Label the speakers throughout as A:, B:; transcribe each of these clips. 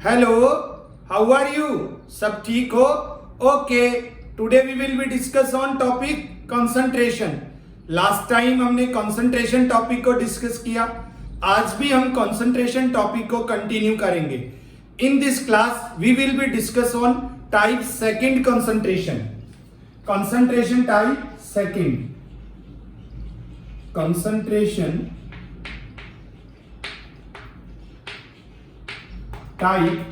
A: Hello, how are you? सब ठीक हो? Okay, today we will be discuss on topic concentration. Last time हमने concentration topic को discuss किया, आज भी हम कंसंट्रेशन टॉपिक को कंटिन्यू करेंगे। In this class we will be discuss on type second concentration. Concentration type second, concentration type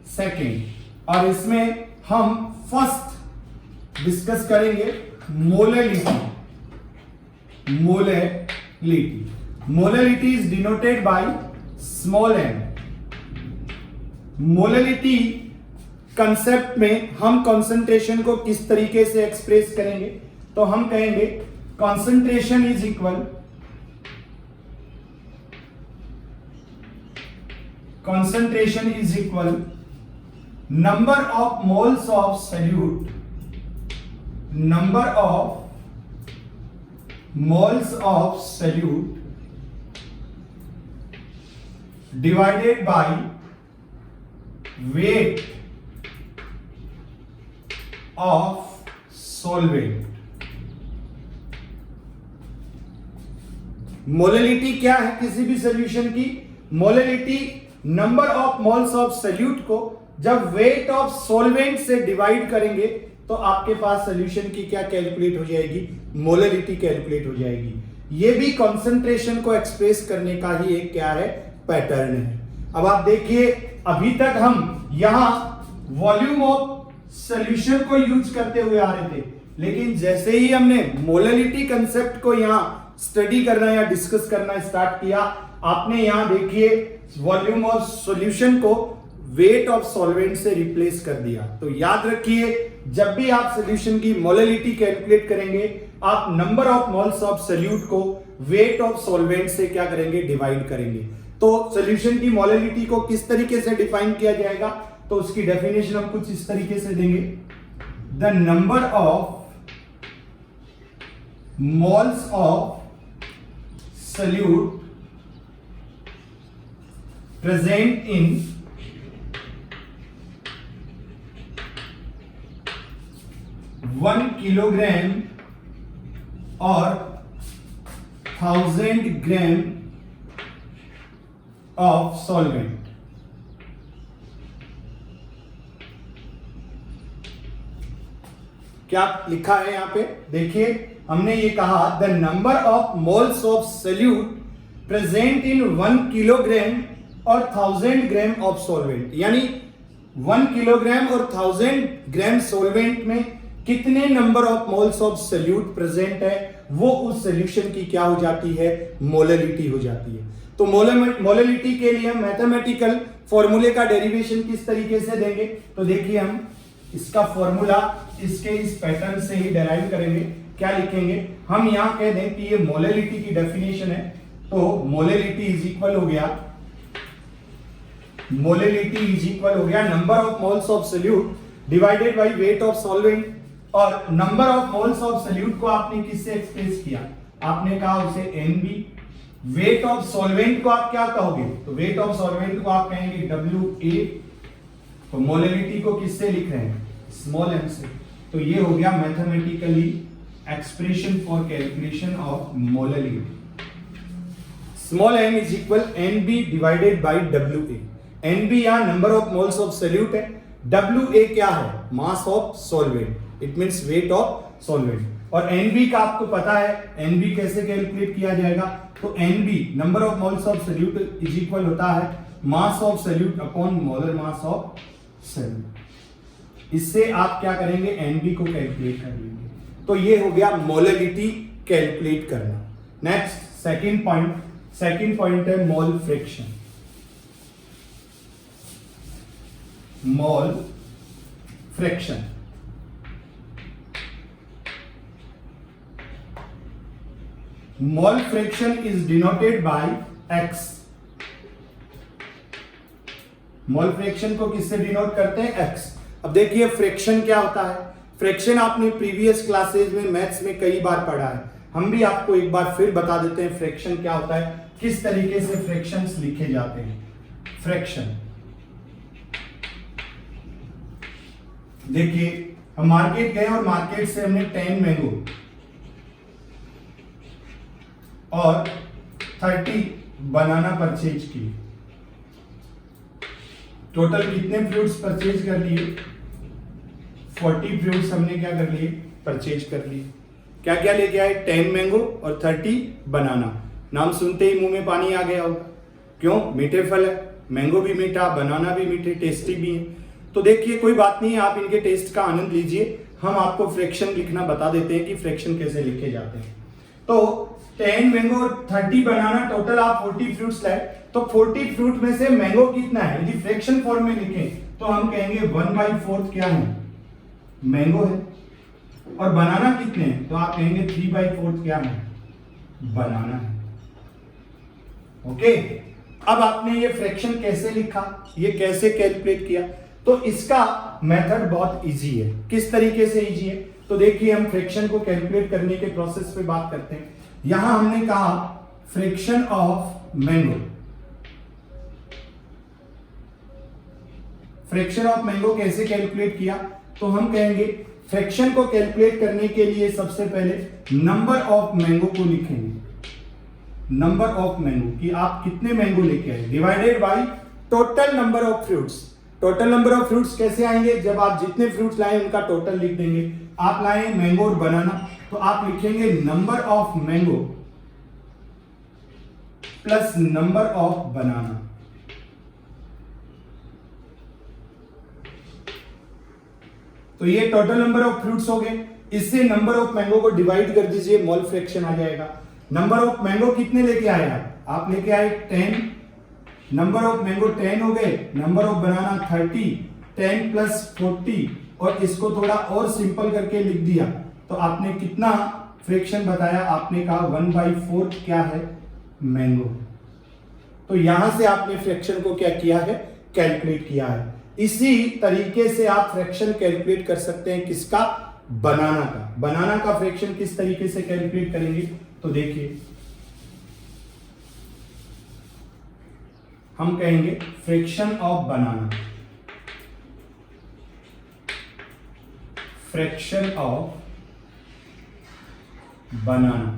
A: second, और इसमें हम फर्स्ट डिस्कस करेंगे molality. Molality is denoted by small M. Molality concept में हम concentration को किस तरीके से एक्सप्रेस करेंगे, तो हम कहेंगे concentration is equal number of moles of solute, number of moles of solute divided by weight of solvent। Molality क्या है किसी भी सॉल्यूशन की? Molality number of moles of solute को जब वेट ऑफ सॉल्वेंट से डिवाइड करेंगे तो आपके पास सॉल्यूशन की क्या कैलकुलेट हो जाएगी? मोलैलिटी कैलकुलेट हो जाएगी। ये भी कंसंट्रेशन को एक्सप्रेस करने का ही एक क्या है? पैटर्न है। अब आप देखिए, अभी तक हम यहां वॉल्यूम ऑफ सॉल्यूशन को यूज करते हुए आ रहे थे, लेकिन जैसे ही हमने मोलैलिटी कंसेप्ट को यहां स्टडी करना या डिस्कस करना स्टार्ट किया, आपने यहां देखिए वॉल्यूम ऑफ सॉल्यूशन को वेट ऑफ सॉल्वेंट से रिप्लेस कर दिया। तो याद रखिए, जब भी आप सॉल्यूशन की मोलैलिटी कैलकुलेट करेंगे, आप number of moles of solute को वेट ऑफ सॉल्वेंट से क्या करेंगे? डिवाइड करेंगे। तो सॉल्यूशन की मोलैलिटी को किस तरीके से डिफाइन किया जाएगा, तो उसकी डेफिनेशन हम कुछ इस तरीके से देंगे। The number of moles of solute present in 1 kilogram or 1000 gram of solvent। क्या लिखा है यहां पे? देखिए, हमने ये कहा the number of moles of solute present in 1 kilogram और 1000 ग्राम ऑफ सॉल्वेंट, यानी 1 किलोग्राम और 1000 ग्राम सॉल्वेंट में कितने number of moles of solute present है, वो उस सॉल्यूशन की क्या हो जाती है? मोलैलिटी हो जाती है। तो मोलैलिटी के लिए हम मैथमेटिकल फॉर्मूले का डेरिवेशन किस तरीके से देंगे, तो देखिए, हम इसका फॉर्मूला इसके इस पैटर्न से ही डेराइव करेंगे। क्या लिखेंगे? हम यहां कह दें कि ये मोलैलिटी की डेफिनेशन है, तो मोलैलिटी इज इक्वल हो गया number of moles of solute divided by weight of solvent. और number of moles of solute को आपने किससे एक्सप्रेस किया? आपने कहा उसे Nb। वेट ऑफ सॉल्वेंट को आप क्या कहोगे? तो वेट ऑफ सॉल्वेंट को आप कहेंगे Wa। तो मोलैलिटी को किससे लिख रहे हैं? स्मॉल m से। तो ये हो गया mathematically expression for calculation of molality. Small m is equal Nb divided by Wa। Nb या number of moles of solute है, Wa क्या है? मास of solvent, it means wait of solvent. और Nb का आपको पता है, Nb कैसे कैलकुलेट किया जाएगा? तो Nb number of moles of solute is equal होता है mass of solute upon molar mass of solute. इससे आप क्या करेंगे? Nb को कैलकुलेट कर लेंगे। तो ये हो गया मोलैलिटी कैलकुलेट करना। नेक्स्ट सेकंड पॉइंट है mole fraction. Mole fraction, mole fraction is denoted bye x। Mole fraction को किससे डिनोट करते हैं? x। अब देखिए, फ्रैक्शन क्या होता है? फ्रैक्शन आपने प्रीवियस क्लासेज में मैथ्स में कई बार पढ़ा है, हम भी आपको एक बार फिर बता देते हैं फ्रैक्शन क्या होता है, किस तरीके से फ्रैक्शंस लिखे जाते हैं। फ्रैक्शन देखिए हम मार्केट गए और मार्केट से हमने 10 मैंगो और 30 बनाना परचेज किए। टोटल कितने फ्रूट्स परचेज कर लिए? 40 फ्रूट्स हमने क्या कर लिए? परचेज कर लिए। क्या क्या लेके आए? 10 मैंगो और 30 बनाना। नाम सुनते ही मुंह में पानी आ गया होगा, क्यों? मीठे फल है, मैंगो भी मीठा, बनाना भी मीठे, टेस्टी भी है। तो देखिए कोई बात नहीं है, आप इनके टेस्ट का आनंद लीजिए। हम आपको फ्रैक्शन लिखना बता देते हैं कि फ्रैक्शन कैसे लिखे जाते हैं। तो 10 मैंगो और 30 बनाना, टोटल आप 40 फ्रूट्स लाए। तो 40 फ्रूट में से मैंगो कितना है? यदि फ्रैक्शन फॉर्म में लिखें तो हम कहेंगे 1/4 क्या है? मैंगो है। और बनाना कितने हैं? तो आप कहेंगे 3/4 क्या है? बनाना है। ओके, अब आपने ये फ्रैक्शन कैसे लिखा, ये कैसे कैलकुलेट किया? तो इसका मेथड बहुत इजी है। किस तरीके से इजी है? तो देखिए हम फ्रैक्शन को कैलकुलेट करने के प्रोसेस पे बात करते हैं। यहां हमने कहा fraction of mango. Fraction of mango कैसे कैलकुलेट किया? तो हम कहेंगे फ्रैक्शन को कैलकुलेट करने के लिए सबसे पहले नंबर ऑफ मैंगो को लिखेंगे। नंबर ऑफ मैंगो कि आप कितने मैंगो लेके आए, divided by total number of fruits. Total number of fruits कैसे आएंगे? जब आप जितने फ्रूट्स लाए उनका टोटल लिख देंगे। आप लाए मैंगो और बनाना, तो आप लिखेंगे number of mango plus number of बनाना। तो ये टोटल नंबर ऑफ फ्रूट्स हो गए। इससे नंबर ऑफ मैंगो को डिवाइड कर दीजिए, मोल फ्रैक्शन आ जाएगा। नंबर ऑफ मैंगो कितने लेके आए आप लेके आए 10। नंबर ऑफ मैंगो 10 हो गए, नंबर ऑफ बनाना 30, 10 प्लस 40, और इसको थोड़ा और सिंपल करके लिख दिया। तो आपने कितना फ्रैक्शन बताया? आपने कहा 1/4 क्या है? मैंगो। तो यहां से आपने फ्रैक्शन को क्या किया है? कैलकुलेट किया है। इसी तरीके से आप फ्रैक्शन कैलकुलेट कर सकते हैं। किसका? बनाना का। बनाना का फ्रैक्शन किस तरीके से कैलकुलेट करेंगे? तो देखिए हम कहेंगे fraction of banana. Fraction of बनाना,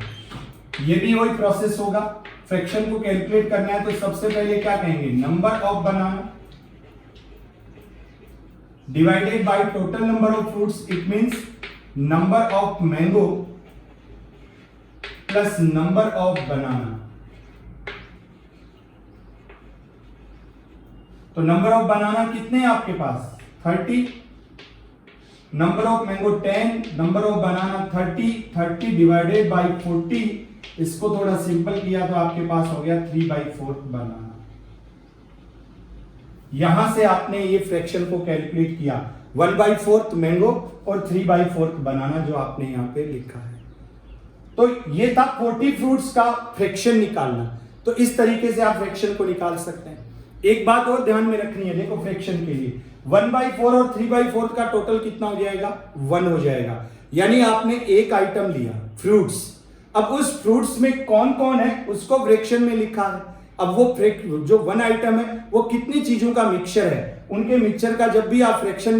A: ये भी वही प्रोसेस होगा। फ्रैक्शन को कैलकुलेट करना है तो सबसे पहले क्या कहेंगे? Number of banana divided by total number of fruits. It means number of mango plus number of बनाना। तो नंबर ऑफ बनाना कितने हैं आपके पास? 30। Number of mango 10, number of banana 30। 30 divided by 40, इसको थोड़ा सिंपल किया तो आपके पास हो गया 3/4 बनाना। यहां से आपने ये फ्रैक्शन को कैलकुलेट किया, 1/4 मैंगो और 3/4 बनाना जो आपने यहां पे लिखा है। तो ये था 40 फ्रूट्स का फ्रैक्शन निकालना। तो इस तरीके से आप फ्रैक्शन को निकाल सकते हैं। एक बात और ध्यान में रखनी है, देखो फ्रैक्शन के लिए 1/4 और 3/4 का टोटल कितना हो जाएगा? 1 हो जाएगा। यानी आपने एक आइटम लिया फ्रूट्स, अब उस फ्रूट्स में कौन कौन है उसको फ्रैक्शन में लिखा है। अब वो जो 1 आइटम है वो कितनी चीजों का मिक्सचर है, उनके मिक्सचर का जब भी आप फ्रैक्शन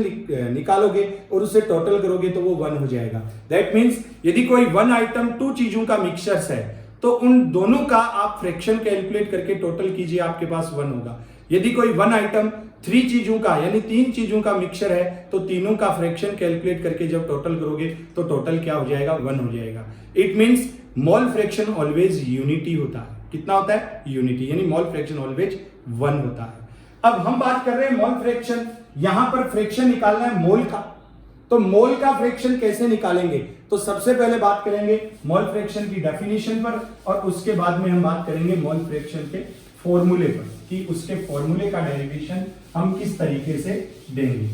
A: निकालोगे और उसे टोटल करोगे तो वो 1 हो जाएगा। दैट मीन्स यदि कोई 1 आइटम 2 चीजों का मिक्सचर है तो उन दोनों का आप फ्रैक्शन कैलकुलेट करके टोटल कीजिए, आपके पास 1 होगा। यदि कोई 1 आइटम 3 चीजों का यानी 3 चीजों का मिक्सचर है तो तीनों का फ्रैक्शन कैलकुलेट करके जब टोटल करोगे तो टोटल क्या हो जाएगा? 1 हो जाएगा। It means mole fraction always unity होता है। कितना होता है? यूनिटी, यानी मोल फ्रैक्शन ऑलवेज 1 होता है। अब हम बात कर रहे हैं मोल फ्रैक्शन। यहां पर फ्रैक्शन निकालना है मोल का, तो मोल का फ्रैक्शन कैसे निकालेंगे? तो सबसे पहले बात करेंगे मोल फ्रैक्शन की डेफिनेशन पर, और उसके बाद में हम बात करेंगे मोल फ्रैक्शन के फॉर्मूले पर कि उसके फॉर्मूले का डेरिवेशन हम किस तरीके से देंगे।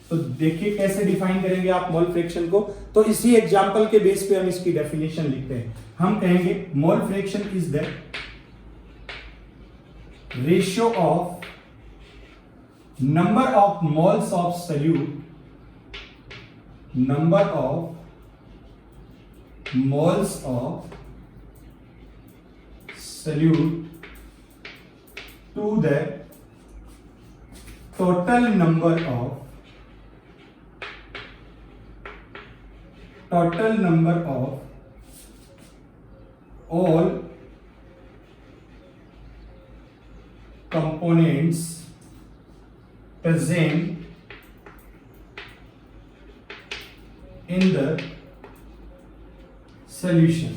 A: तो देखिए कैसे डिफाइन करेंगे आप मोल फ्रैक्शन को। तो इसी एग्जांपल के बेस पे हम इसकी डेफिनेशन लिखते हैं। हम कहेंगे mole fraction is the ratio of number of moles of solute, number of moles of solute to the total number of total number of all components present in the solution।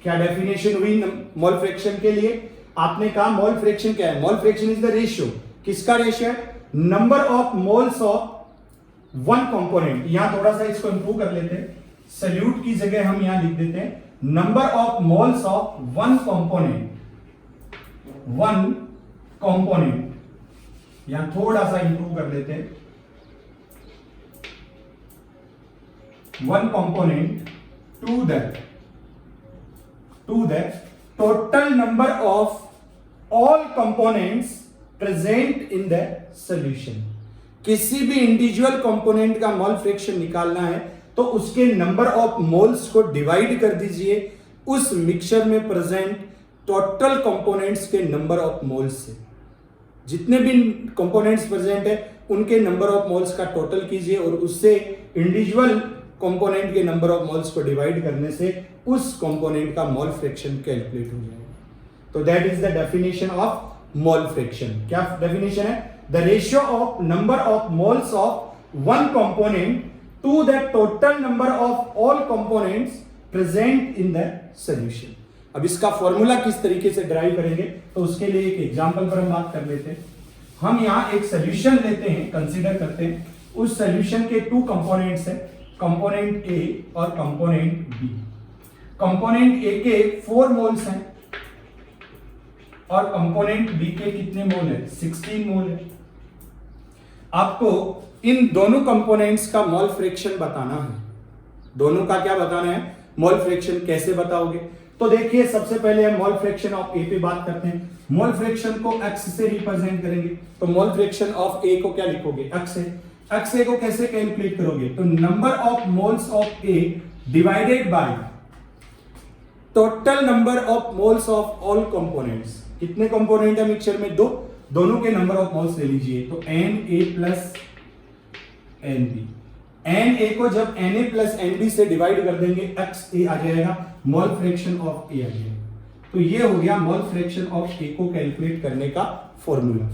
A: क्या definition हुई mole fraction के लिए? आपने कहा मोल fraction क्या है? Mole fraction is the ratio. किसका ratio है? Number of moles of one component. यहां थोड़ा सा इसको इंप्रूव कर लेते हैं, सल्यूट की जगह हम यहां लिख देते हैं number of moles of one component. यहां थोड़ा सा इंप्रूव कर लेते हैं, one component to the total number of all components present in the solution. किसी भी इंडिविजुअल कंपोनेंट का मोल फ्रैक्शन निकालना है तो उसके नंबर ऑफ मोल्स को डिवाइड कर दीजिए उस मिक्सचर में प्रेजेंट टोटल कंपोनेंट्स के नंबर ऑफ मोल्स से। जितने भी कंपोनेंट्स प्रेजेंट है उनके नंबर ऑफ मोल्स का टोटल कीजिए और उससे इंडिविजुअल कंपोनेंट के नंबर ऑफ मोल्स को डिवाइड करने से उस कंपोनेंट का मोल फ्रैक्शन कैलकुलेट हो जाएगा। तो that is the definition of mole fraction. क्या डेफिनेशन है? The ratio of number of moles of one component to the total number of all components present in the solution. अब इसका formula किस तरीके से ड्राइव करेंगे तो उसके लिए एक एग्जांपल पर हम बात कर लेते हैं। हम यहां एक सॉल्यूशन लेते हैं, कंसीडर करते हैं। उस सॉल्यूशन के टू कंपोनेंट्स हैं, कंपोनेंट ए और कंपोनेंट बी। कंपोनेंट ए के 4 मोल्स हैं और कंपोनेंट बी के कितने मोल है? 16 मोल है। आपको इन दोनों कंपोनेंट्स का मोल फ्रैक्शन बताना है। दोनों का क्या बताना है? Mole fraction. कैसे बताओगे? तो देखिए, सबसे पहले हम मोल फ्रैक्शन ऑफ ए पे बात करते हैं। मोल फ्रैक्शन को x से रिप्रेजेंट करेंगे तो मोल फ्रैक्शन ऑफ ए को क्या लिखोगे? x से। x ए को कैसे कैलकुलेट करोगे? तो number of moles of A divided by total number of moles of all components. कितने कंपोनेंट है मिक्सचर में? 2। दोनों के नंबर ऑफ मोल्स ले लीजिए तो Na प्लस Nb। Na को जब Na प्लस Nb से डिवाइड कर देंगे XA आ जाएगा, मोल फ्रैक्शन ऑफ ए आ जाएगा। तो ये हो गया मोल फ्रैक्शन ऑफ ए को कैलकुलेट करने का फॉर्मूला।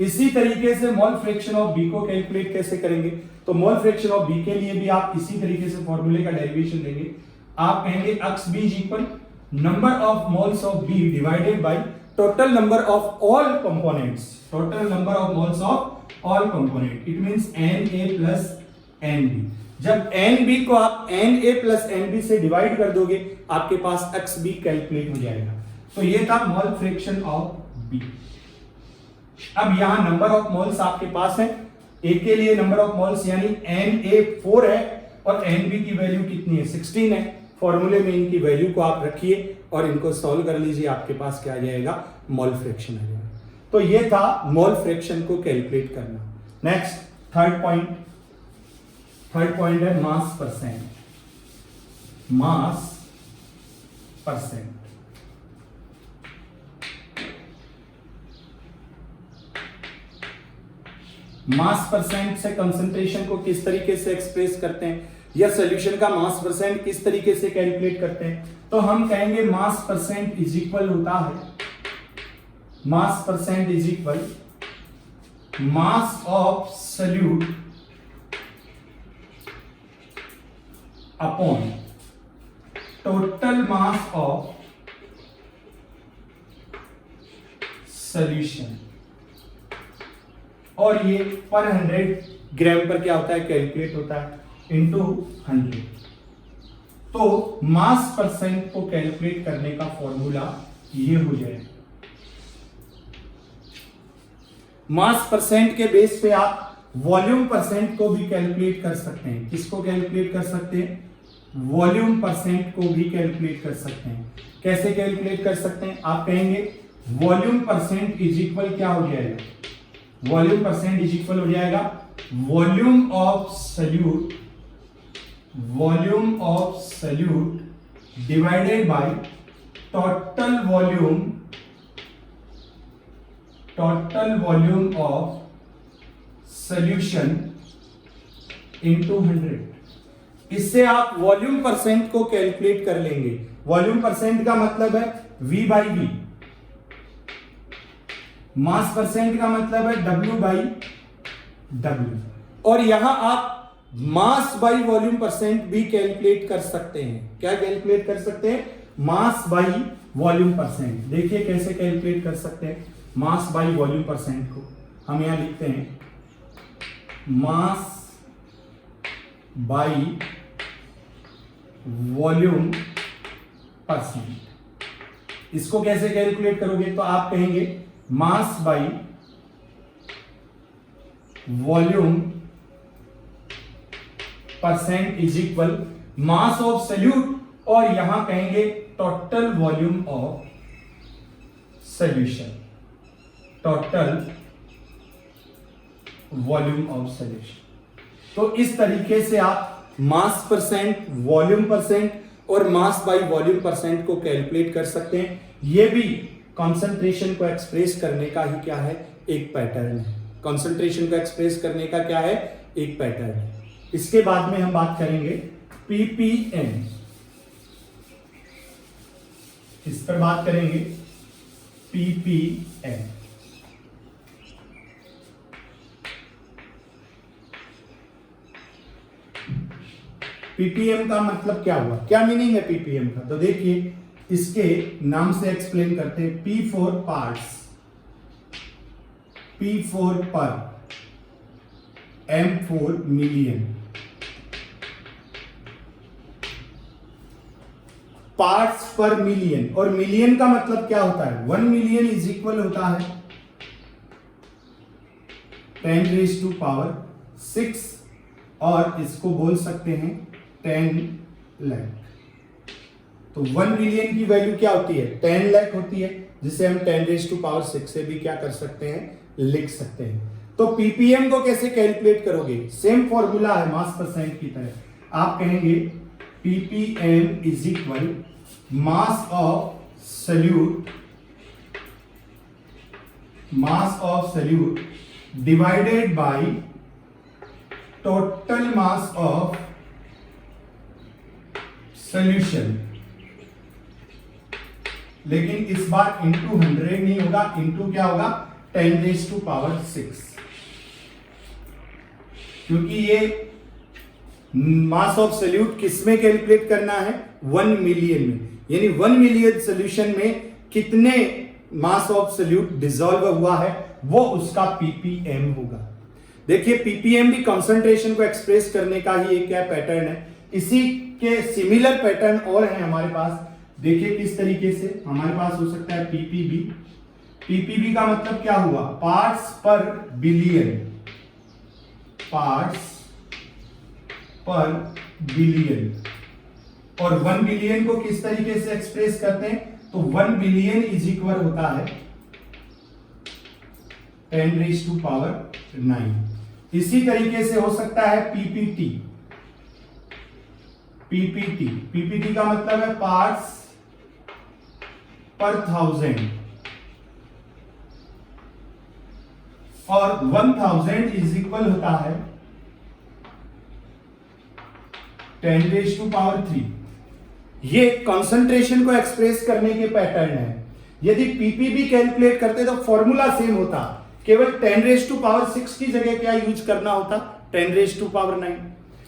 A: इसी तरीके से मोल फ्रैक्शन ऑफ बी को कैलकुलेट कैसे करेंगे? तो मोल फ्रैक्शन ऑफ बी के लिए भी आप इसी तरीके से फॉर्मूले का डेरिवेशन लेंगे। आप कहेंगे XB is equal number of moles of B divided by total number of all components. Total number of moles of all component, it means Na plus Nb। जब Nb को आप Na प्लस Nb से divide कर दोगे आपके पास XB calculate हो जाएगा। तो ये था मोल फ्रैक्शन ऑफ B। अब यहां नंबर ऑफ मोल्स आपके पास है। A के लिए नंबर ऑफ मोल्स यानी Na 4 है और Nb की वैल्यू कितनी है? 16 है। फॉर्मूले में इनकी वैल्यू को आप रखिए और इनको सॉल्व कर लीजिए, आपके पास क्या आ जाएगा? मोल फ्रैक्शन आ जाएगा। तो ये था मोल फ्रैक्शन को कैलकुलेट करना। नेक्स्ट थर्ड पॉइंट है मास परसेंट। मास परसेंट मास परसेंट से कंसंट्रेशन को किस तरीके से एक्सप्रेस करते हैं या सॉल्यूशन का मास परसेंट किस तरीके से कैलकुलेट करते हैं? तो हम कहेंगे मास परसेंट इज इक्वल होता है, मास percent is equal mass of solute upon total mass of solution. और ये पर 100 ग्राम पर क्या होता है? कैलकुलेट होता है इंटू 100। तो मास परसेंट को कैलकुलेट करने का फॉर्मूला ये हो जाएगा। मास परसेंट के बेस पे आप वॉल्यूम परसेंट को भी कैलकुलेट कर सकते हैं। किसको कैलकुलेट कर सकते हैं? वॉल्यूम परसेंट को भी कैलकुलेट कर सकते हैं। कैसे कैलकुलेट कर सकते हैं? आप कहेंगे वॉल्यूम परसेंट इज इक्वल क्या हो जाएगा? वॉल्यूम परसेंट इज इक्वल हो जाएगा volume of solute, volume of solute divided by total volume of solution into 100। इससे आप वॉल्यूम परसेंट को कैलकुलेट कर लेंगे। वॉल्यूम परसेंट का मतलब है V by V, mass percent का मतलब है W बाई W, और यहां आप मास बाई वॉल्यूम परसेंट भी कैलकुलेट कर सकते हैं। क्या कैलकुलेट कर सकते हैं? Mass by volume percent. देखिए कैसे कैलकुलेट कर सकते हैं मास बाई वॉल्यूम परसेंट को। हम यहां लिखते हैं मास बाई वॉल्यूम परसेंट। इसको कैसे कैलकुलेट करोगे? तो आप कहेंगे मास by volume percent is equal mass of solute, और यहां कहेंगे total volume of solution, total volume of solution. तो इस तरीके से आप मास परसेंट, वॉल्यूम परसेंट और मास बाय वॉल्यूम परसेंट को कैलकुलेट कर सकते हैं। यह भी कंसंट्रेशन को एक्सप्रेस करने का ही क्या है? एक पैटर्न है। कंसंट्रेशन को एक्सप्रेस करने का क्या है? एक पैटर्न है। इसके बाद में हम बात करेंगे पीपीएम, इस पर बात करेंगे पीपीएम। पीपीएम का मतलब क्या हुआ? क्या मीनिंग है पीपीएम का? तो देखिए इसके नाम से एक्सप्लेन करते हैं। P for parts, P for पर, M फॉर मिलियन। पार्ट्स पर मिलियन, और मिलियन का मतलब क्या होता है? 1 मिलियन इज इक्वल होता है 10⁻⁶, और इसको बोल सकते हैं 10 लाख। तो 1 मिलियन की वैल्यू क्या होती है? 10 लाख होती है, जिसे हम 10⁻⁶ से भी क्या कर सकते हैं? लिख सकते हैं। तो पीपीएम को कैसे कैलकुलेट करोगे? सेम फॉर्मूला है मास परसेंट की तरह। आप कहेंगे ppm is equal mass of solute, mass of solute divided by total mass of solution. लेकिन इस बार इंटू 100 नहीं होगा, इंटू क्या होगा? 10⁻⁶, क्योंकि ये मास ऑफ सॉल्यूट किस में कैलकुलेट करना है? 1 मिलियन में। यानी 1 मिलियन सॉल्यूशन में कितने मास ऑफ सॉल्यूट डिसॉल्व हुआ है, वो उसका पीपीएम होगा। देखिए पीपीएम भी कंसंट्रेशन को एक्सप्रेस करने का ही एक क्या पैटर्न है। इसी के सिमिलर पैटर्न और हैं हमारे पास। देखिए किस तरीके से हमारे पास हो सकता है पीपीबी। पीपीबी का मतलब क्या हुआ? पार्ट्स पर बिलियन, पार्ट्स पर बिलियन। और 1 बिलियन को किस तरीके से एक्सप्रेस करते हैं? तो 1 बिलियन इज इक्वल होता है 10⁻⁹। इसी तरीके से हो सकता है पीपीटी। पीपीटी, पीपीटी का मतलब है पार्ट्स पर 1000, और 1000 इज इक्वल होता है 10⁻�3। ये कंसंट्रेशन को एक्सप्रेस करने के पैटर्न है। यदि पीपीबी कैलकुलेट करते तो फॉर्मूला सेम होता, केवल 10⁻⁶ की जगह क्या यूज करना होता? 10⁻⁹।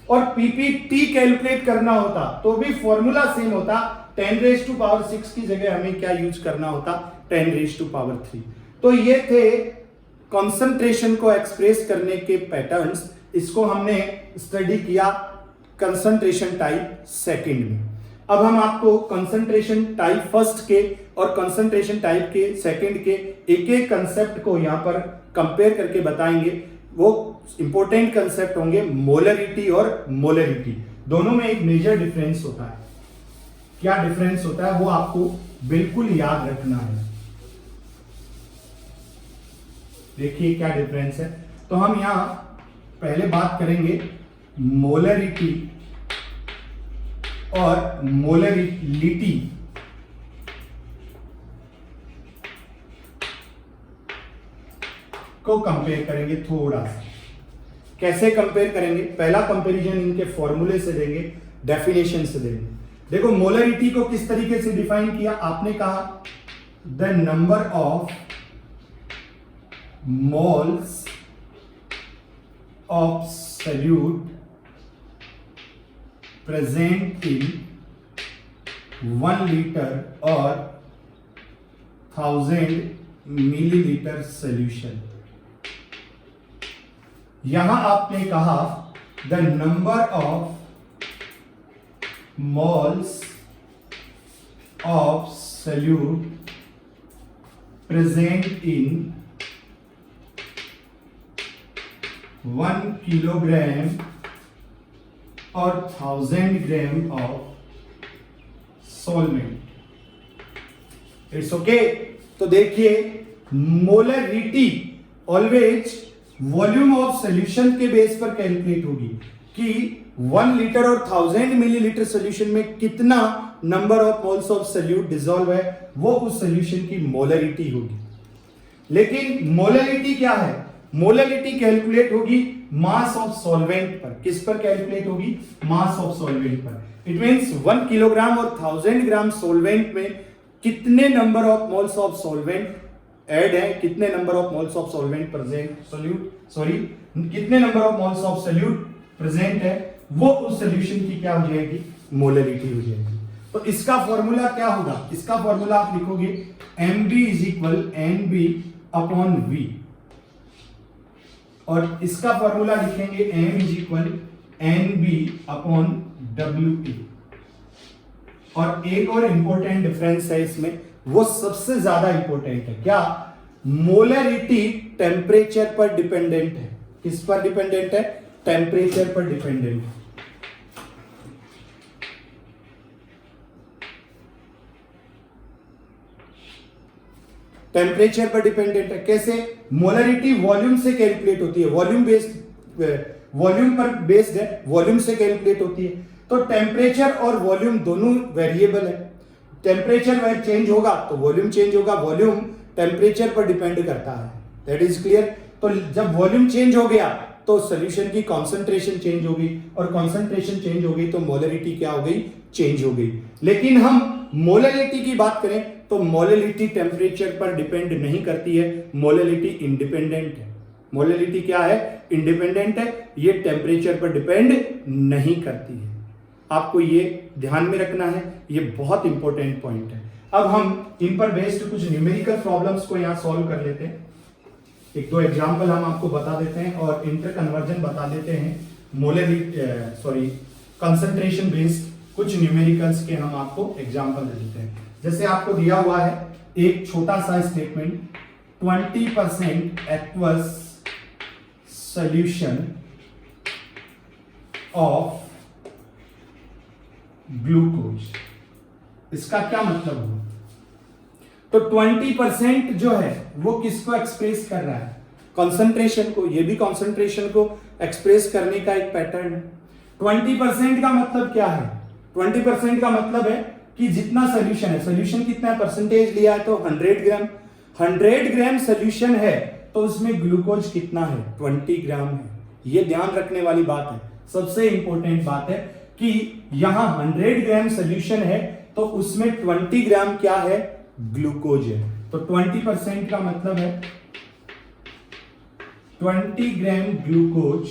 A: और पीपीटी कैलकुलेट करना होता तो भी फॉर्मूला सेम होता, 10⁻⁶ की जगह हमें क्या यूज करना होता? 10⁻3। तो ये थे कंसंट्रेशन को एक्सप्रेस करने के पैटर्न्स। इसको हमने स्टडी किया कंसंट्रेशन टाइप सेकंड में। अब हम आपको कंसंट्रेशन टाइप फर्स्ट के और कंसंट्रेशन टाइप के सेकंड के एक एक कंसेप्ट को यहां पर कंपेयर करके बताएंगे। वो इंपॉर्टेंट कंसेप्ट होंगे मोलरिटी और मोलरिटी। दोनों में एक मेजर डिफरेंस होता है। क्या डिफरेंस होता है वो आपको बिल्कुल याद रखना है। देखिए क्या डिफरेंस है। तो हम यहां पहले बात करेंगे मोलरिटी और मोलरिटी। को कंपेयर करेंगे थोड़ा सा। कैसे कंपेयर करेंगे? पहला कंपैरिजन इनके फॉर्मूले से देंगे, डेफिनेशन से देंगे। देखो मोलरिटी को किस तरीके से डिफाइन किया? आपने कहा the number of moles of solute present in 1 litre और 1000 मिलीलीटर सॉल्यूशन। यहां आपने कहा the number of moles of solute present in 1 kilogram और 1000 gram of solvent. It's okay. तो देखिए molarity always volume of solution के बेस पर calculate होगी कि 1 लीटर और 1000 मिलीलीटर सॉल्यूशन में कितना number of moles of solute dissolve है, वो उस सॉल्यूशन की मोलरिटी होगी। लेकिन मोलरिटी क्या है? मोलरिटी कैलकुलेट होगी मास ऑफ सॉल्वेंट पर। किस पर कैलकुलेट होगी? मास ऑफ सॉल्वेंट पर। इट मींस 1 किलोग्राम और 1000 ग्राम सॉल्वेंट में कितने number of moles of solvent add है, कितने number of moles of solvent present कितने number of moles of solute present है, वो उस सॉल्यूशन की क्या हो जाएगी? मोलरिटी हो जाएगी। तो इसका फॉर्मूला क्या होगा? इसका फॉर्मूला आप लिखोगे MB is equal NB upon V, और इसका फॉर्मूला लिखेंगे M is equal NB upon WE। और एक और इंपॉर्टेंट डिफरेंस है इसमें, वो सबसे ज्यादा इंपॉर्टेंट है। क्या? मोलरिटी टेम्परेचर पर डिपेंडेंट है। किस पर डिपेंडेंट है? टेम्परेचर पर डिपेंडेंट है। टेम्परेचर पर डिपेंडेंट है। कैसे? मोलरिटी वॉल्यूम से कैलकुलेट होती है, वॉल्यूम पर बेस्ड है, वॉल्यूम से कैलकुलेट होती है। तो टेम्परेचर और वॉल्यूम दोनों वेरिएबल है। टेम्परेचर वह चेंज होगा तो वॉल्यूम चेंज होगा, वॉल्यूम टेम्परेचर पर डिपेंड करता है। That is clear. तो जब वॉल्यूम चेंज हो गया तो सॉल्यूशन की कॉन्सेंट्रेशन चेंज हो गई, और कॉन्सेंट्रेशन चेंज हो गई तो मोलरिटी क्या हो गई? चेंज हो गई। लेकिन हम मोलरिटी की बात करें तो मोलरिटी टेम्परेचर पर डिपेंड नहीं करती है, मोलरिटी इंडिपेंडेंट है। मोलरिटी क्या है? इंडिपेंडेंट है, ये टेम्परेचर पर डिपेंड नहीं करती है। आपको ये ध्यान में रखना है, ये बहुत इंपॉर्टेंट पॉइंट है। अब हम इन पर बेस्ड कुछ न्यूमेरिकल प्रॉब्लम्स को यहां सॉल्व कर लेते हैं। एक दो एग्जांपल हम आपको बता देते हैं और इंटर कन्वर्जन बता देते हैं। कंसंट्रेशन बेस्ड कुछ न्यूमेरिकल्स के हम आपको एग्जांपल दे देते हैं। जैसे आपको दिया हुआ है एक छोटा सा statement, 20% aqueous solution of glucose. इसका क्या मतलब हुआ? तो 20% जो है वो किसको एक्सप्रेस कर रहा है? कंसंट्रेशन को। ये भी कंसंट्रेशन को एक्सप्रेस करने का एक पैटर्न है। 20% का मतलब क्या है? 20% का मतलब है कि जितना सोल्यूशन है, सोल्यूशन कितना है, परसेंटेज लिया है तो 100 ग्राम, 100 ग्राम सोल्यूशन है तो उसमें ग्लूकोज कितना है? 20 ग्राम है। ये ध्यान रखने वाली बात है, सबसे इंपॉर्टेंट बात है कि यहां 100 ग्राम सोल्यूशन है तो उसमें 20 ग्राम क्या है? ग्लूकोज है। तो 20% का मतलब है 20 gram glucose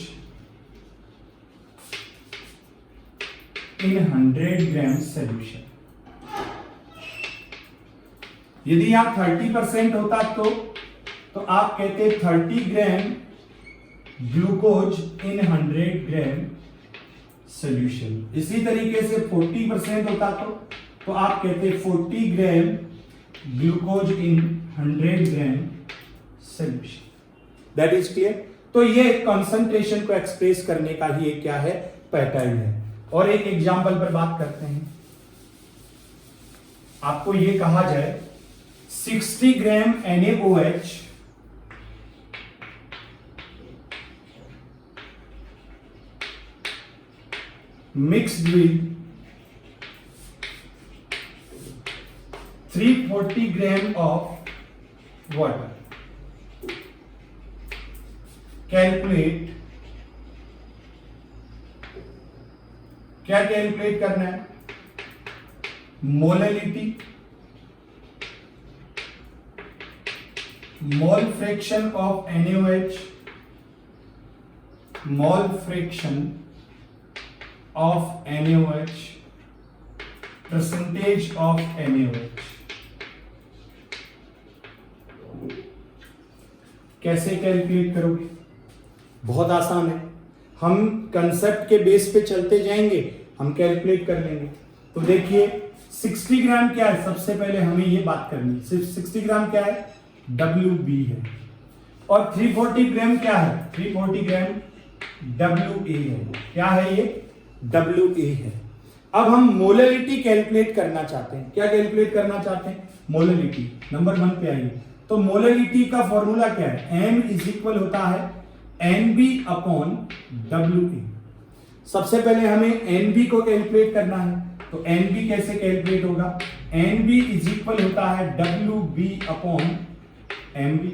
A: in 100 gram solution. यदि यहां 30% होता तो आप कहते 30 gram glucose in 100 gram solution. इसी तरीके से 40% होता तो आप कहते 40 gram glucose in 100 gram solution. That is clear. तो ये कंसंट्रेशन को एक्सप्रेस करने का ही एक क्या है? पैटर्न है। और एक एग्जांपल पर बात करते हैं। आपको ये कहा जाए 60 ग्राम NaOH mixed with 340 gram of water. Calculate क्या कैलकुलेट करना है? Molality, mole fraction of NaOH, mole fraction of NaOH, percentage of NaOH। कैसे कैलकुलेट करोगे? बहुत आसान है, हम कंसेप्ट के बेस पे चलते जाएंगे, हम कैलकुलेट कर लेंगे। तो देखिए 60 ग्राम क्या है, सबसे पहले हमें ये बात करनी है। सिर्फ 60 ग्राम क्या है? WB है। और 340 ग्राम क्या है? 340 ग्राम WA है। क्या है ये? WA है। अब हम मोलैलिटी कैलकुलेट करना चाहते हैं। क्या कैलकुलेट करना चाहते हैं? मोलैलिटी। नंबर 1 पे आइए। तो मोलैलिटी का फॉर्मूला क्या है? M इज इक्वल होता है NB अपॉन WA। सबसे पहले हमें NB को कैलकुलेट करना है। तो NB कैसे कैलकुलेट होगा? NB इज इक्वल होता है WB अपॉन MB।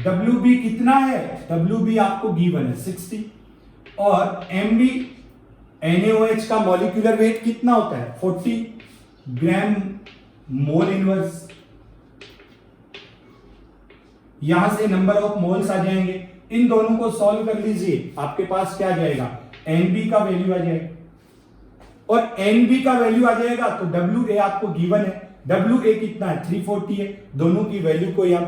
A: WB कितना है? WB आपको गिवन है 60 और MB NaOH का मॉलिक्यूलर वेट कितना होता है? 40 ग्राम मोल इनवर्स। यहां से नंबर ऑफ मोल्स आ जाएंगे, इन दोनों को सॉल्व कर लीजिए, आपके पास क्या आ जाएगा? NB का वैल्यू आ जाएगा और NB का वैल्यू आ जाएगा तो WA आपको गिवन है। WA कितना है? 340 है। दोनों की वैल्यू को यहां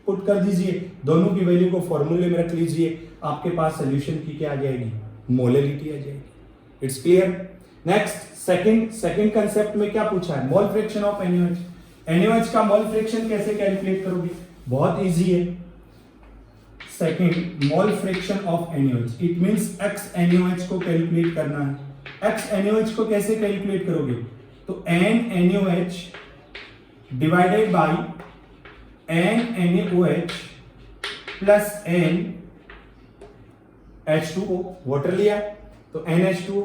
A: पुट कर दीजिए, दोनों की वैल्यू को फॉर्मूले में रख लीजिए, आपके पास सोल्यूशन की क्या आ जाएगी? मोलैलिटी आ जाएगी। It's clear. Next second concept में क्या पूछा है? Mole fraction of NaOH। NaOH का मोल फ्रैक्शन कैसे कैलकुलेट करोगे? बहुत इजी है। Second, mole fraction of NaOH, it means x NaOH को कैलकुलेट करना है। x NaOH को कैसे कैलकुलेट करोगे? तो n NaOH divided by n NaOH plus n H2O, water लिया तो NH2O।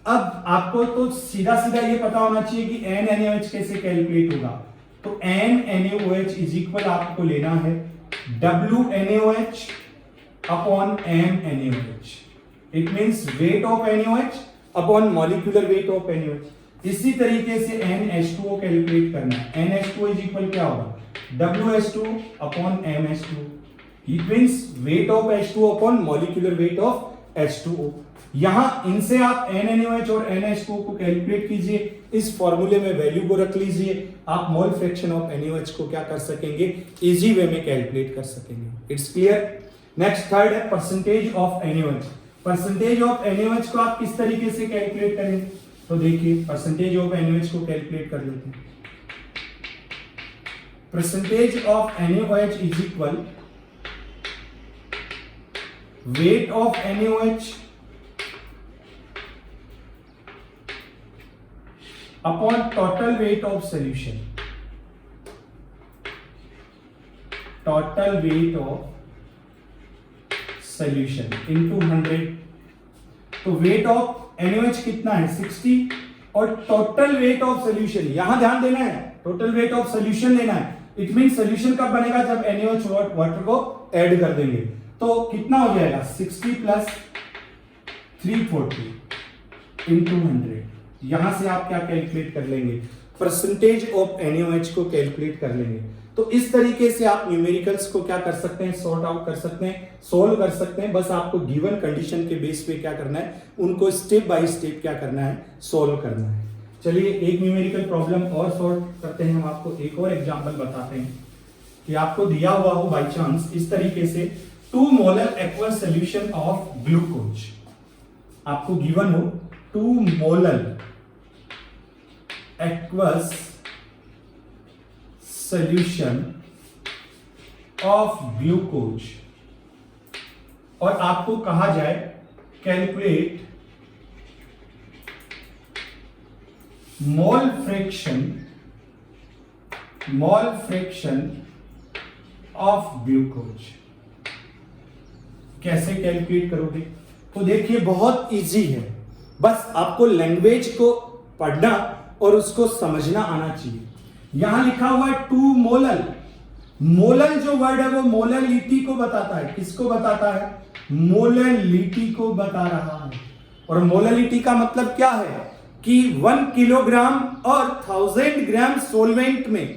A: अब आपको तो सीधा सीधा ये पता होना चाहिए कि n NaOH कैसे कैलकुलेट होगा। तो n NaOH इज इक्वल आपको लेना है W NaOH upon m NaOH। It means weight of NaOH upon molecular weight of NaOH। इसी तरीके से NH2O कैलकुलेट करना है। NH2O इज इक्वल क्या होगा? WH2 upon MH2। It means weight of H2O upon molecular weight of H2O। यहां इनसे आप n NaOH और NH2O को कैलकुलेट कीजिए, इस फॉर्मूले में वैल्यू को रख लीजिए, आप मोल फ्रैक्शन ऑफ NaOH को क्या कर सकेंगे? इजी वे में कैलकुलेट कर सकेंगे। It's clear. नेक्स्ट थर्ड है percentage of NaOH। Percentage of NaOH को आप किस तरीके से कैलकुलेट करेंगे? तो देखिए परसेंटेज ऑफ NaOH को कैलकुलेट कर लेते हैं। Percentage of NaOH is equal weight of NaOH upon total weight of solution. Total weight of solution into 100। तो वेट ऑफ NaOH कितना है? 60 और टोटल वेट ऑफ सॉल्यूशन, यहां ध्यान देना है, टोटल वेट ऑफ सॉल्यूशन लेना है। इट मींस सॉल्यूशन कब बनेगा? जब NaOH वाटर को ऐड कर देंगे। तो कितना हो जाएगा? 60 प्लस 340 इंटू 100। यहां से आप क्या कैलकुलेट कर लेंगे? परसेंटेज ऑफ NaOH को कैलकुलेट कर लेंगे। तो इस तरीके से आप न्यूमेरिकल्स को क्या कर सकते हैं? सॉर्ट आउट कर सकते हैं, सोल्व कर सकते हैं। बस आपको गिवन कंडीशन के बेस पे क्या करना है? उनको स्टेप बाय स्टेप क्या करना है? सोल्व करना है। चलिए एक न्यूमेरिकल प्रॉब्लम और सॉल्व करते हैं। हम आपको एक और एग्जांपल बताते हैं कि आपको दिया हुआ हो बाय चांस इस तरीके से 2 molar aqueous solution of glucose. आपको गिवन हो 2 molar aqueous solution of glucose और आपको कहा जाए calculate mole fraction of glucose. कैसे कैलकुलेट करोगे? तो देखिए बहुत इजी है, बस आपको लैंग्वेज को पढ़ना और उसको समझना आना चाहिए। यहां लिखा हुआ है 2 मोलल। मोलल जो वर्ड है वो मोलैलिटी को बताता है। किसको बताता है? मोलैलिटी को बता रहा है। और मोललिटी का मतलब क्या है कि 1 किलोग्राम और 1000 ग्राम सोलवेंट में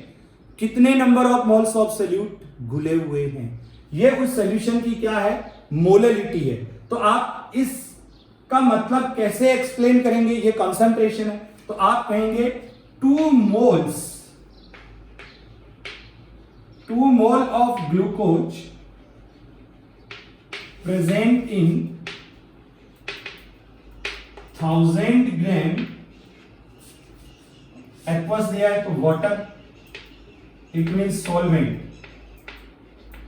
A: कितने number of moles of solute घुले हुए हैं, ये उस सॉल्यूशन की क्या है, मोललिटी है। तो आप इसका मतलब कैसे एक्सप्लेन करेंगे, ये कंसंट्रेशन है, तो आप कहेंगे 2 mole of glucose present in 1000 gram aqueous दिया है, तो water, it mean solvent.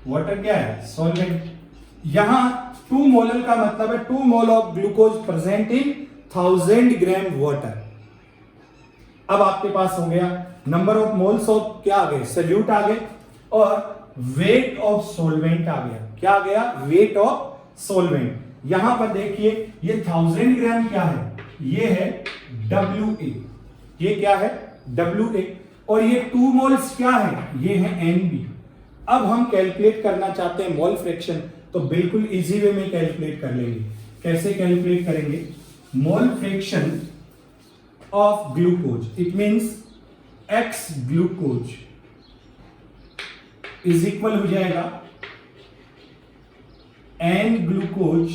A: Water क्या है, सॉल्वेंट। यहां 2 मोलर का मतलब है 2 mole of glucose present in 1000 gram water. अब आपके पास हो गया नंबर ऑफ मोल्स ऑफ क्या आ गए, सोल्यूट आ गए, और वेट ऑफ सॉल्वेंट आ गया। क्या आ गया, वेट ऑफ सॉल्वेंट। यहां पर देखिए ये 1000 ग्राम क्या है, ये है WA, ये क्या है WA, और ये 2 मोल्स क्या है, ये है NB। अब हम कैलकुलेट करना चाहते हैं मोल फ्रैक्शन, तो बिल्कुल इजी वे में कैलकुलेट कर लेंगे। कैसे कैलकुलेट करेंगे, mole fraction of glucose, it means X glucose is equal हो जाएगा N glucose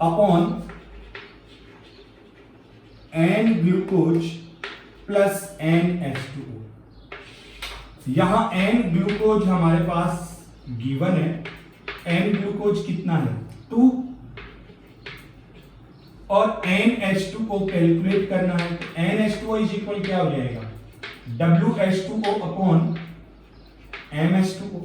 A: upon N glucose plus NH2O। यहां N ग्लूकोज हमारे पास गिवन है, N ग्लूकोज कितना है 2, और NH2O कैलकुलेट करना है, तो NH2O इज इक्वल क्या हो जाएगा, WH2O अपॉन MH2O।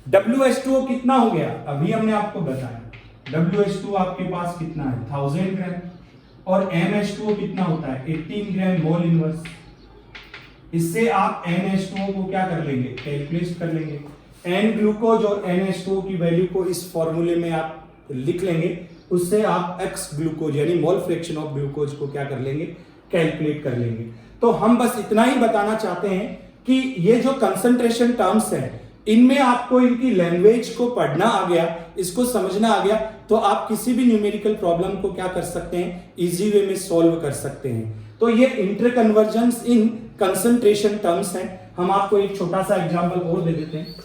A: WH2O कितना हो गया, अभी हमने आपको बताया, WH2O आपके पास कितना है 1000 ग्राम, और MH2O कितना होता है 18 ग्राम मोल इनवर्स। इससे आप NH2O को क्या कर लेंगे, कैलकुलेट कर लेंगे। N ग्लूकोज और NH2O की वैल्यू को इस फॉर्मूले में आप लिख लेंगे, उससे आप X ग्लूकोज यानी मोल फ्रैक्शन ऑफ ग्लूकोज को क्या कर लेंगे, कैलकुलेट कर लेंगे। तो हम बस इतना ही बताना चाहते हैं कि ये जो कंसंट्रेशन टर्म्स हैं, इनमें आपको इनकी लैंग्वेज को पढ़ना आ गया, इसको समझना आ गया, तो आप किसी भी न्यूमेरिकल प्रॉब्लम को क्या कर सकते हैं, इजी वे में सॉल्व कर सकते हैं। तो ये इंटरकन्वर्जेंस इन कंसंट्रेशन टर्म्स हैं। हम आपको एक छोटा सा एग्जांपल और दे देते हैं।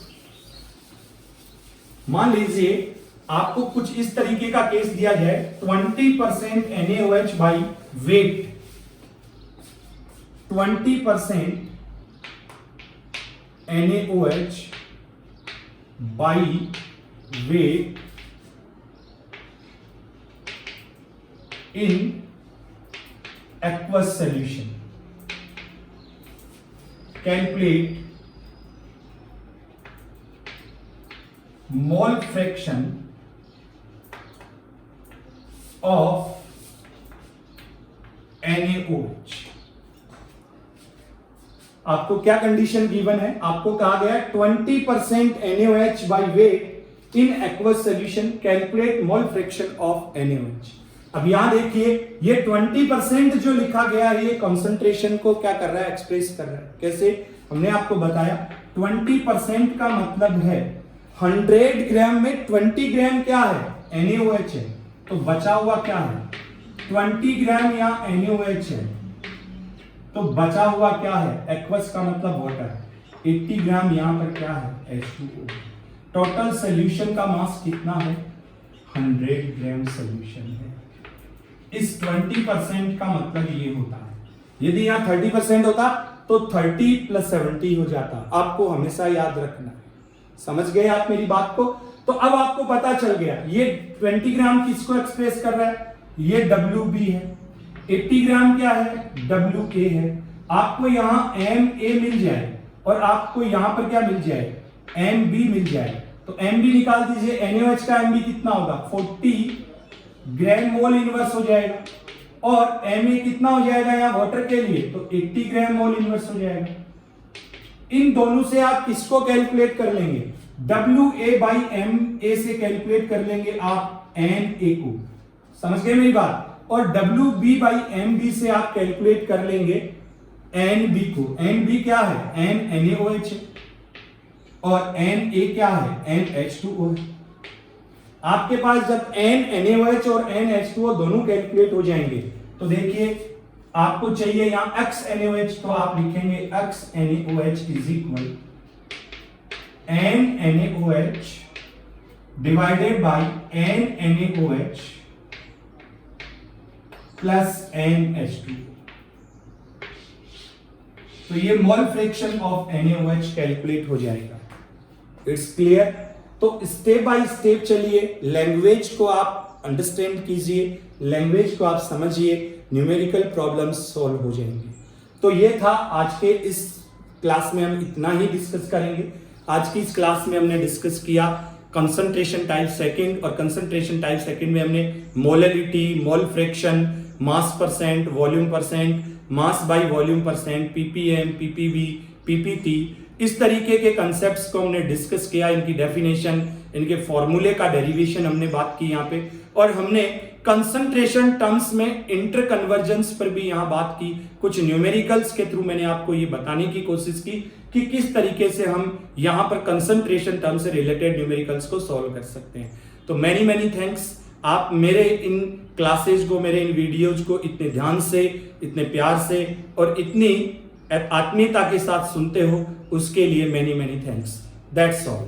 A: मान लीजिए आपको कुछ इस तरीके का केस दिया जाए, 20% NaOH by wait, 20% NaOH by wait in aqueous solution. Calculate mole fraction of NaOH। आपको क्या कंडीशन गिवन है, आपको कहा गया 20% NaOH by weight in aqueous solution, calculate mole fraction of NaOH। अब यहां देखिए ये 20% जो लिखा गया है, ये कंसंट्रेशन को क्या कर रहा है, एक्सप्रेस कर रहा है। कैसे, हमने आपको बताया 20% का मतलब है 100 ग्राम में 20 ग्राम क्या है, NaOH है, तो बचा हुआ क्या है 20 ग्राम या NaOH है, तो बचा हुआ क्या है, एक्वस का मतलब वाटर, 80 ग्राम यहां पर क्या है H2O। टोटल सोल्यूशन का मास कितना है, 100 ग्राम सोल्यूशन है। इस 20% का मतलब ये होता है। यदि यहाँ 30% होता तो 30 + 70 हो जाता। आपको हमेशा याद रखना है। समझ गए आप मेरी बात को? तो अब आपको पता चल गया ये 20 ग्राम किसको एक्सप्रेस कर रहा है, ये WB है, 80 ग्राम क्या है, WA है। आपको यहाँ MA मिल जाए और आपको यहाँ पर क्या मिल जाए, MB मिल जाए, तो MB निकाल दीजिए। NaOH का MB कितना होगा, 40 ग्राम मोल इनवर्स हो जाएगा, और Ma कितना हो जाएगा यहाँ वाटर के लिए, तो 80 ग्राम मोल इनवर्स हो जाएगा। इन दोनों से आप किसको कैलकुलेट कर लेंगे, WA बाई MA से कैलकुलेट कर लेंगे आप NA को। समझ गए मेरी बात? और WB बाई MB से आप कैलकुलेट कर लेंगे NB को। NB क्या है, NaOH है, और Na क्या है, NH2O है। आपके पास जब NaOH और NH2O दोनों कैलकुलेट हो जाएंगे तो देखिए आपको चाहिए यहां XNaOH, तो आप लिखेंगे XNaOH is equal NaOH divided by NaOH plus NH2। तो ये mole fraction of NaOH calculate हो जाएगा। It's clear. तो स्टेप बाय स्टेप चलिए, लैंग्वेज को आप अंडरस्टैंड कीजिए, लैंग्वेज को आप समझिए, न्यूमेरिकल प्रॉब्लम्स सॉल्व हो जाएंगे। तो ये था आज के इस क्लास में, हम इतना ही डिस्कस करेंगे। आज की इस क्लास में हमने डिस्कस किया कंसंट्रेशन टाइप सेकंड, और कंसंट्रेशन टाइप सेकंड में हमने molarity, mole fraction, mass percent, volume percent, mass by volume percent, ppm, PPV, PPT, इस तरीके के कंसेप्ट्स को हमने डिस्कस किया। इनकी डेफिनेशन, इनके फॉर्मूले का डेरिवेशन हमने बात की यहाँ पे, और हमने कंसंट्रेशन टर्म्स में इंटर कन्वर्जेंस पर भी यहाँ बात की। कुछ न्यूमेरिकल्स के थ्रू मैंने आपको ये बताने की कोशिश की कि किस तरीके से हम यहाँ पर कंसंट्रेशन टर्म से रिलेटेड न्यूमेरिकल्स को सॉल्व कर सकते हैं। तो मैनी मैनी थैंक्स, आप मेरे इन क्लासेज को, मेरे इन वीडियोज को इतने ध्यान से, इतने प्यार से और इतनी आत्मीयता के साथ सुनते हो, उसके लिए many many thanks. That's all.